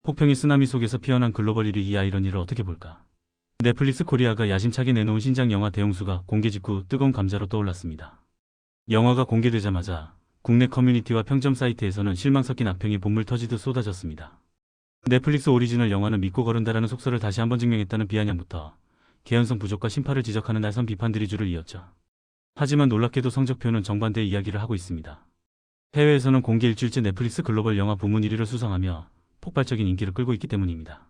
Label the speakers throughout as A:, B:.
A: 혹평의 쓰나미 속에서 피어난 글로벌 1위 이 아이러니를 어떻게 볼까? 넷플릭스 코리아가 야심차게 내놓은 신작 영화 대홍수가 공개 직후 뜨거운 감자로 떠올랐습니다. 영화가 공개되자마자 국내 커뮤니티와 평점 사이트에서는 실망 섞인 악평이 본물 터지듯 쏟아졌습니다. 넷플릭스 오리지널 영화는 믿고 거른다라는 속설을 다시 한번 증명했다는 비아냥부터 개연성 부족과 심파를 지적하는 날선 비판들이 줄을 이었죠. 하지만 놀랍게도 성적표는 정반대의 이야기를 하고 있습니다. 해외에서는 공개 일주일째 넷플릭스 글로벌 영화 부문 1위를 수상하며 폭발적인 인기를 끌고 있기 때문입니다.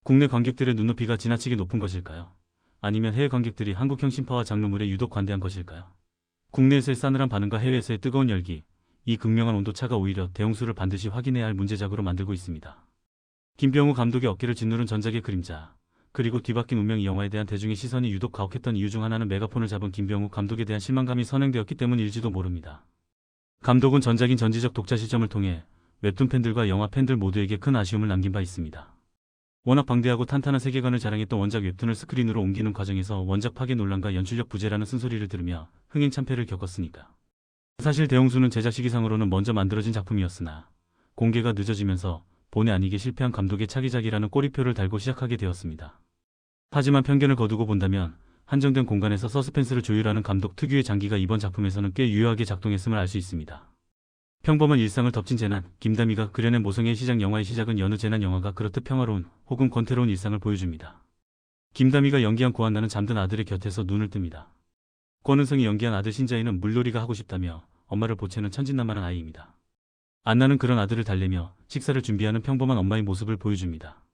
A: 국내 관객들의 눈높이가 지나치게 높은 것일까요? 아니면 해외 관객들이 한국형 신파와 장르물에 유독 관대한 것일까요? 국내에서의 싸늘한 반응과 해외에서의 뜨거운 열기, 이 극명한 온도차가 오히려 대홍수를 반드시 확인해야 할 문제작으로 만들고 있습니다. 김병우 감독의 어깨를 짓누른 전작의 그림자, 그리고 뒤바뀐 운명 이 영화에 대한 대중의 시선이 유독 가혹했던 이유 중 하나는 메가폰을 잡은 김병우 감독에 대한 실망감이 선행되었기 때문일지도 모릅니다. 감독은 전작인 전지적 독자 시점을 통해 웹툰 팬들과 영화 팬들 모두에게 큰 아쉬움을 남긴 바 있습니다. 워낙 방대하고 탄탄한 세계관을 자랑했던 원작 웹툰을 스크린으로 옮기는 과정에서 원작 파괴 논란과 연출력 부재라는 쓴소리를 들으며 흥행 참패를 겪었으니까. 사실 대홍수는 제작 시기상으로는 먼저 만들어진 작품이었으나 공개가 늦어지면서 본의 아니게 실패한 감독의 차기작이라는 꼬리표를 달고 시작하게 되었습니다. 하지만 편견을 거두고 본다면 한정된 공간에서 서스펜스를 조율하는 감독 특유의 장기가 이번 작품에서는 꽤 유효하게 작동했음을 알 수 있습니다. 평범한 일상을 덮친 재난, 김다미가 그려낸 모성애의 시작 영화의 시작은 여느 재난 영화가 그렇듯 평화로운 혹은 권태로운 일상을 보여줍니다. 김다미가 연기한 고한나는 잠든 아들의 곁에서 눈을 뜹니다. 권은성이 연기한 아들 신자이는 물놀이가 하고 싶다며 엄마를 보채는 천진난만한 아이입니다. 안나는 그런 아들을 달래며 식사를 준비하는 평범한 엄마의 모습을 보여줍니다.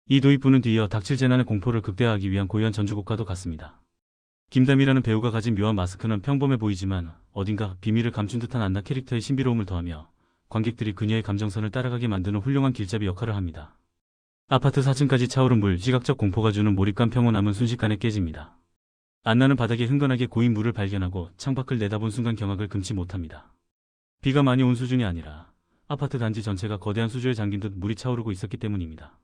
A: 이 도입부는 뒤이어 닥칠 재난의 공포를 극대화하기 위한 고유한 전주곡과도 같습니다. 김다미라는 배우가 가진 묘한 마스크는 평범해 보이지만 어딘가 비밀을 감춘 듯한 안나 캐릭터의 신비로움을 더하며 관객들이 그녀의 감정선을 따라가게 만드는 훌륭한 길잡이 역할을 합니다. 아파트 4층까지 차오른 물, 시각적 공포가 주는 몰입감 평온함은 순식간에 깨집니다. 안나는 바닥에 흥건하게 고인 물을 발견하고 창밖을 내다본 순간 경악을 금치 못합니다. 비가 많이 온 수준이 아니라 아파트 단지 전체가 거대한 수조에 잠긴 듯 물이 차오르고 있었기 때문입니다.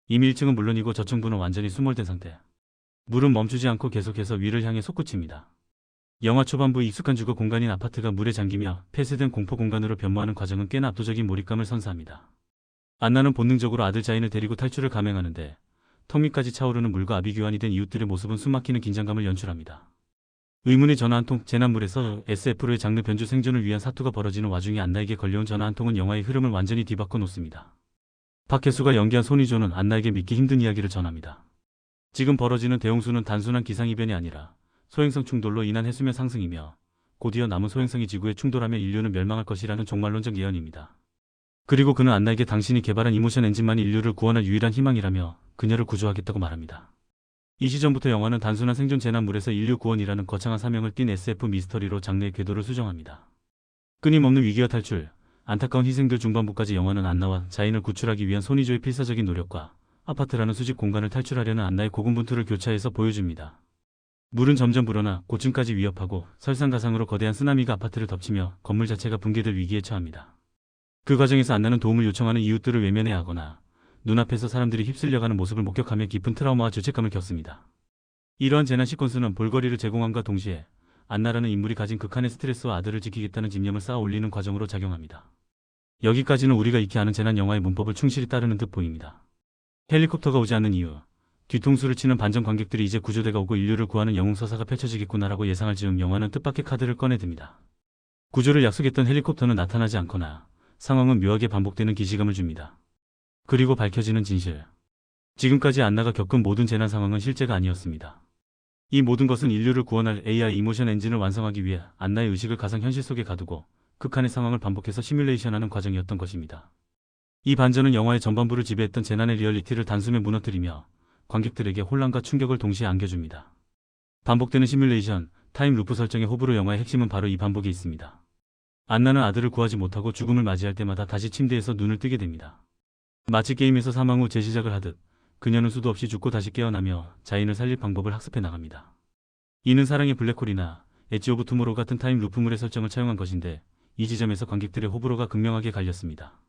A: 이미 1층은 물론이고 저층부는 완전히 수몰된 상태. 물은 멈추지 않고 계속해서 위를 향해 솟구칩니다. 영화 초반부 익숙한 주거 공간인 아파트가 물에 잠기며 폐쇄된 공포 공간으로 변모하는 과정은 꽤나 압도적인 몰입감을 선사합니다. 안나는 본능적으로 아들 자인을 데리고 탈출을 감행하는데 턱 밑까지 차오르는 물과 아비규환이 된 이웃들의 모습은 숨막히는 긴장감을 연출합니다. 의문의 전화 한 통, 재난물에서 SF로의 장르 변주 생존을 위한 사투가 벌어지는 와중에 안나에게 걸려온 전화 한 통은 영화의 흐름을 완전히 뒤바꿔 놓습니다. 박혜수가 연기한 손희조는 안나에게 믿기 힘든 이야기를 전합니다. 지금 벌어지는 대홍수는 단순한 기상이변이 아니라 소행성 충돌로 인한 해수면 상승이며 곧이어 남은 소행성이 지구에 충돌하며 인류는 멸망할 것이라는 종말론적 예언입니다. 그리고 그는 안나에게 당신이 개발한 이모션 엔진만이 인류를 구원할 유일한 희망이라며 그녀를 구조하겠다고 말합니다. 이 시점부터 영화는 단순한 생존 재난물에서 인류 구원이라는 거창한 사명을 띤 SF 미스터리로 장르의 궤도를 수정합니다. 끊임없는 위기와 탈출, 안타까운 희생들 중반부까지 영화는 안나와 자인을 구출하기 위한 손희조의 필사적인 노력과 아파트라는 수직 공간을 탈출하려는 안나의 고군분투를 교차해서 보여줍니다. 물은 점점 불어나 고층까지 위협하고 설상가상으로 거대한 쓰나미가 아파트를 덮치며 건물 자체가 붕괴될 위기에 처합니다. 그 과정에서 안나는 도움을 요청하는 이웃들을 외면해야 하거나 눈앞에서 사람들이 휩쓸려가는 모습을 목격하며 깊은 트라우마와 죄책감을 겪습니다. 이러한 재난 시퀀스는 볼거리를 제공함과 동시에 안나라는 인물이 가진 극한의 스트레스와 아들을 지키겠다는 집념을 쌓아 올리는 과정으로 작용합니다. 여기까지는 우리가 익히 아는 재난 영화의 문법을 충실히 따르는 듯 보입니다. 헬리콥터가 오지 않는 이유, 뒤통수를 치는 반전 관객들이 이제 구조대가 오고 인류를 구하는 영웅서사가 펼쳐지겠구나라고 예상할 즈음 영화는 뜻밖의 카드를 꺼내듭니다. 구조를 약속했던 헬리콥터는 나타나지 않거나 상황은 묘하게 반복되는 기시감을 줍니다. 그리고 밝혀지는 진실. 지금까지 안나가 겪은 모든 재난 상황은 실제가 아니었습니다. 이 모든 것은 인류를 구원할 AI 이모션 엔진을 완성하기 위해 안나의 의식을 가상현실 속에 가두고 극한의 상황을 반복해서 시뮬레이션하는 과정이었던 것입니다. 이 반전은 영화의 전반부를 지배했던 재난의 리얼리티를 단숨에 무너뜨리며 관객들에게 혼란과 충격을 동시에 안겨줍니다. 반복되는 시뮬레이션, 타임 루프 설정의 호불호 영화의 핵심은 바로 이 반복에 있습니다. 안나는 아들을 구하지 못하고 죽음을 맞이할 때마다 다시 침대에서 눈을 뜨게 됩니다. 마치 게임에서 사망 후 재시작을 하듯 그녀는 수도 없이 죽고 다시 깨어나며 자인을 살릴 방법을 학습해 나갑니다. 이는 사랑의 블랙홀이나 엣지 오브 투모로우 같은 타임 루프물의 설정을 차용한 것인데 이 지점에서 관객들의 호불호가 극명하게 갈렸습니다.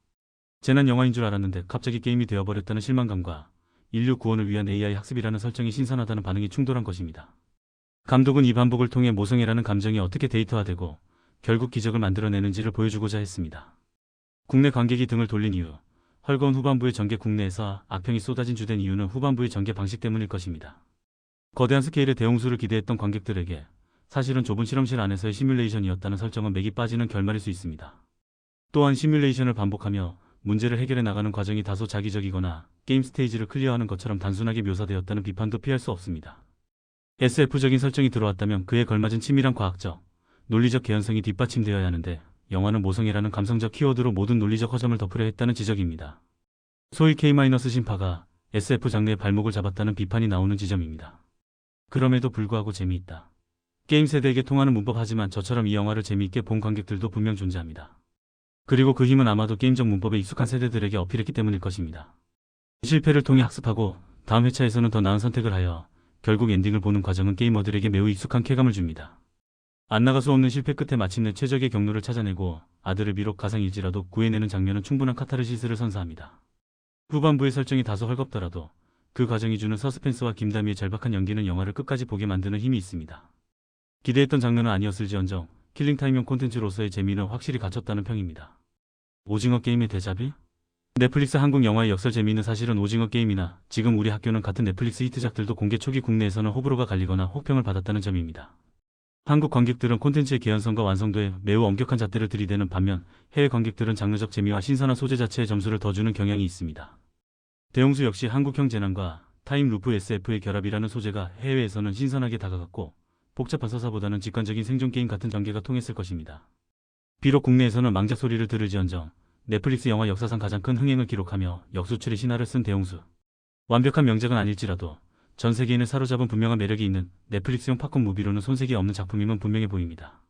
A: 재난 영화인 줄 알았는데 갑자기 게임이 되어버렸다는 실망감과 인류 구원을 위한 AI 학습이라는 설정이 신선하다는 반응이 충돌한 것입니다. 감독은 이 반복을 통해 모성애라는 감정이 어떻게 데이터화되고 결국 기적을 만들어내는지를 보여주고자 했습니다. 국내 관객이 등을 돌린 이유, 헐거운 후반부의 전개 국내에서 악평이 쏟아진 주된 이유는 후반부의 전개 방식 때문일 것입니다. 거대한 스케일의 대홍수를 기대했던 관객들에게 사실은 좁은 실험실 안에서의 시뮬레이션이었다는 설정은 맥이 빠지는 결말일 수 있습니다. 또한 시뮬레이션을 반복하며 문제를 해결해 나가는 과정이 다소 자기적이거나 게임 스테이지를 클리어하는 것처럼 단순하게 묘사되었다는 비판도 피할 수 없습니다. SF적인 설정이 들어왔다면 그에 걸맞은 치밀한 과학적, 논리적 개연성이 뒷받침되어야 하는데 영화는 모성애라는 감성적 키워드로 모든 논리적 허점을 덮으려 했다는 지적입니다. 소위 K-신파가 SF 장르의 발목을 잡았다는 비판이 나오는 지점입니다. 그럼에도 불구하고 재미있다. 게임 세대에게 통하는 문법 하지만 저처럼 이 영화를 재미있게 본 관객들도 분명 존재합니다. 그리고 그 힘은 아마도 게임적 문법에 익숙한 세대들에게 어필했기 때문일 것입니다. 실패를 통해 학습하고 다음 회차에서는 더 나은 선택을 하여 결국 엔딩을 보는 과정은 게이머들에게 매우 익숙한 쾌감을 줍니다. 안 나갈 수 없는 실패 끝에 마침내 최적의 경로를 찾아내고 아들을 비록 가상일지라도 구해내는 장면은 충분한 카타르시스를 선사합니다. 후반부의 설정이 다소 헐겁더라도 그 과정이 주는 서스펜스와 김다미의 절박한 연기는 영화를 끝까지 보게 만드는 힘이 있습니다. 기대했던 장면은 아니었을지언정 킬링타임용 콘텐츠로서의 재미는 확실히 갖췄다는 평입니다. 오징어 게임의 데자뷰? 넷플릭스 한국 영화의 역설 재미는 사실은 오징어 게임이나 지금 우리 학교는 같은 넷플릭스 히트작들도 공개 초기 국내에서는 호불호가 갈리거나 혹평을 받았다는 점입니다. 한국 관객들은 콘텐츠의 개연성과 완성도에 매우 엄격한 잣대를 들이대는 반면 해외 관객들은 장르적 재미와 신선한 소재 자체에 점수를 더 주는 경향이 있습니다. 대홍수 역시 한국형 재난과 타임루프 SF의 결합이라는 소재가 해외에서는 신선하게 다가갔고 복잡한 서사보다는 직관적인 생존 게임 같은 전개가 통했을 것입니다. 비록 국내에서는 망작 소리를 들을지언정 넷플릭스 영화 역사상 가장 큰 흥행을 기록하며 역수출의 신화를 쓴 대홍수. 완벽한 명작은 아닐지라도 전 세계인을 사로잡은 분명한 매력이 있는 넷플릭스용 팝콘 무비로는 손색이 없는 작품임은 분명해 보입니다.